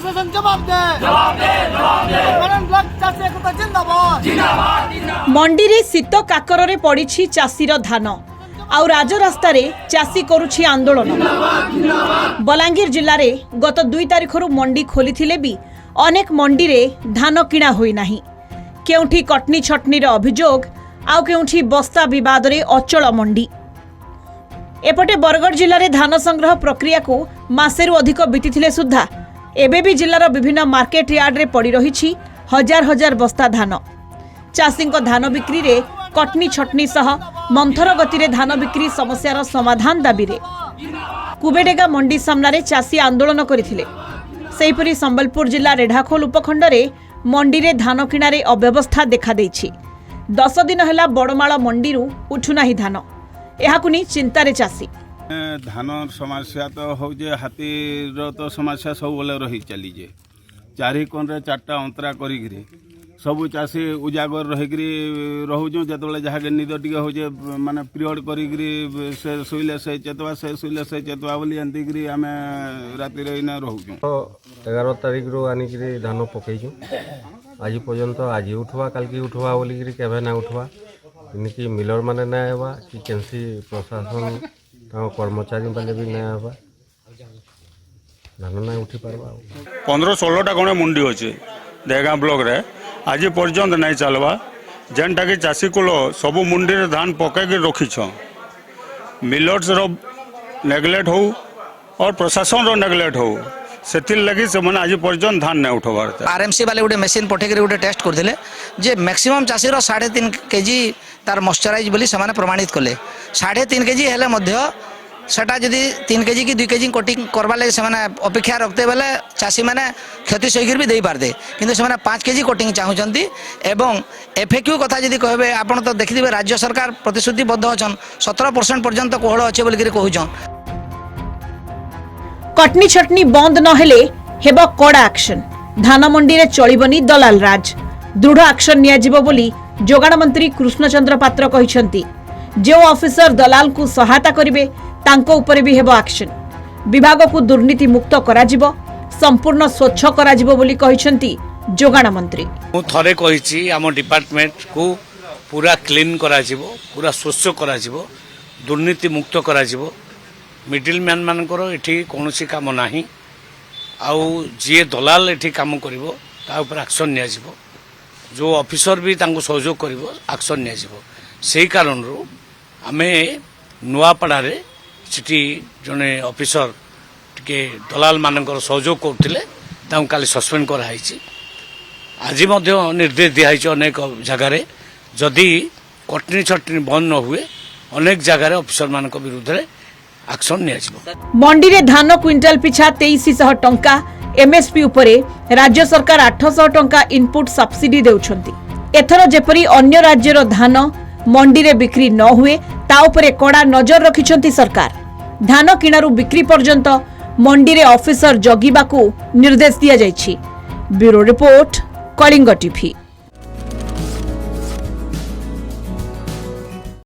प्रशासन जवाब they block चाषी एकता जिंदाबाद। मंडी रे शीत काकर रे पड़िछि चाषीर धान आउ राजरास्ता रे चाषी करुछि आंदोलन। बलांगीर जिल्ला रे गत 2 तारिखरु मंडी खोलिथिले भी अनेक मंडी रे धान किणा होई नाही। केउठी कटनी छटनी रे अभियोग आउ केउठी बस्ता विवाद रे अचल मंडी। एपटे बरगढ़ जिल्ला रे धान संग्रह प्रक्रिया को मासेरु अधिक बीतीथिले सुद्धा एबे भी जिल्लार विभिन्न मार्केट यार्ड रे पड़ी रहिछि हजार हजार बस्ता धान। चाषींको धान बिक्री रे कटनी छटनी सह मंथर गति रे धान बिक्री समस्यार समाधान दाबी रे कुबेडेगा मंडी सामना रे चाषी आंदोलन करथिले। सेहिपरि संबलपुर जिल्ला रेढाखोल उपखंड रे मंडी रे धान किणा रे अव्यवस्था देखा देछि। 10 दिन हला बड़माळ मंडीरू उठुनाही धान एहाकु नि चिंतारे चाषी। धान समस्या तो हो जे हाथीर तो समस्या सब बोले रही चली जे चारि कोन रे 4टा अंतरा करी सबु चाषी उजागर रहीकरी रहूँ जो जहाँ निद टे हो माने पीरियड करी से शुले से चेतवा से शुले से चेतवा बोली एमती आम राति रहूँ। 11 तारिख रू आनिक धान पकईचु आज पर्यंत आज उठवा काल की उठवा बोलिकी केवे ना उठवा इनकी मिलर माने ना आवा कि केनसी प्रशासन कर्मचारी बाले भी ना आवा धान ना उठी पारवा। 15-16टा कोणे मुंडी अच्छे देगा ब्लॉक रे आज पर्यंत नहीं चलवा जेनटा कि चाषी कूल सबू मुंडी रे धान पकईक रखीछ मिलर्स रो नेग्लेक्ट हो और प्रशासन रो नेग्लेक्ट हो सेथिर लगी से माने आज पर्यंत धान नहीं उठवार। आरएमसी वाले गोटे मेसीन पठेक गोटे टेस्ट करथिले जे मैक्सिमम चाषी रो 3.5 केजी तार मॉइस्चराइज बोली से प्रमाणित कले 3.5 केजी हेले मध्य सेटा जदि 3 केजी की 2 केजी कोटिंग करवा लगे से अपेक्षा रखते बेले चाषी मैंने क्षति सही भी दे पारते किंतु से 5 केजी कोटिंग चाहूँगी एवं एफएक्यू कथा जदि कहबे आपण तो देखिथिबे राज्य सरकार प्रतिश्रुतिबद्ध अछन 17% पर्यंत कोहळ अच्छे बोलिक कहूछन। कटनी छटनी बंद न हेले हेबो कड़ा एक्शन धान मंडी रे चलिबनी दलाल राज दृढ़ एक्शन निया जिवो बोली जोगाण मंत्री कृष्णचंद्र पात्र कहिसंती। जो ऑफिसर दलाल को सहायता करिवे तांको ऊपर भी हेबो एक्शन विभाग को दुर्नीति मुक्त करा जिवो संपूर्ण स्वच्छ करा जिवो बोली कहिसंती जोगाण मंत्री। मु थरे कहिछि आम डिपार्टमेंट को पूरा क्लीन करा जिवो पूरा स्वच्छ करा जिवो दुर्नीति मुक्त करा जिवो मिडिल मैन मानकर एठी कोनोसी काम नाही आउ जे दलाल एठी काम करिवो ता ऊपर एक्शन निया जिवो जो ऑफिसर भी तांको सहयोग करिवो एक्शन निया जिवो। सेही कारण रो आमे नुआपड़ा रे सिटी जने ऑफिसर टिके दलाल मानकर सहयोग करथिले तांको काली सस्पेंड करा हाइछि। आज मध्य निर्देश दिया हाइछि अनेक जगह रे जदि कटनी छटनी बंद न हुए अनेक जगह रे ऑफिसर मानक विरुद्ध रे एक्शन निया जिवो। मंडी रे धान क्विंटल पिछा 2300 टंका एमएसपी उपरे राज्य सरकार 800 टंका इनपुट सब्सिडी देउछंती। एथर जेपरी अन्य राज्यर धान मंडी रे बिक्री न हुए ता उपरे कड़ा नजर रखिछंती सरकार। धान किणारू बिक्री पर्यंत मंडी रे ऑफिसर जगिबाकू निर्देश दिया जायछि। Bureau report Kalinga TV.